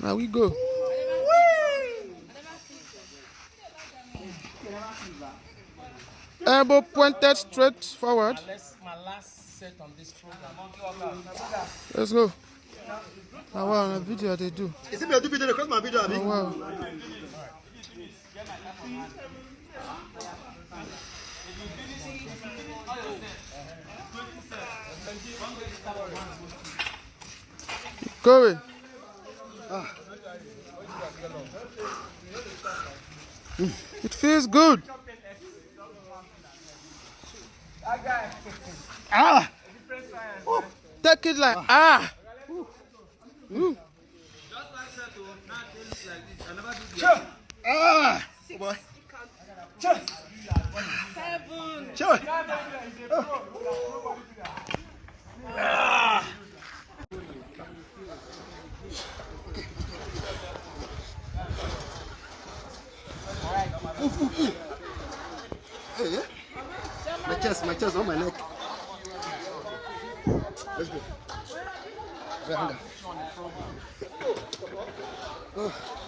Now we go. Elbow pointed straight forward. My last set on this program. Let's go. Oh wow, on a video they do. Is it me do video because my video? Oh wow. Keep going. It feels good. Ah! Take it like Sure. Ah! Oh boy. Sure. 7. Sure. Ah! Hey, yeah? My chest on my neck. Let's go. Right, hand up. Oh.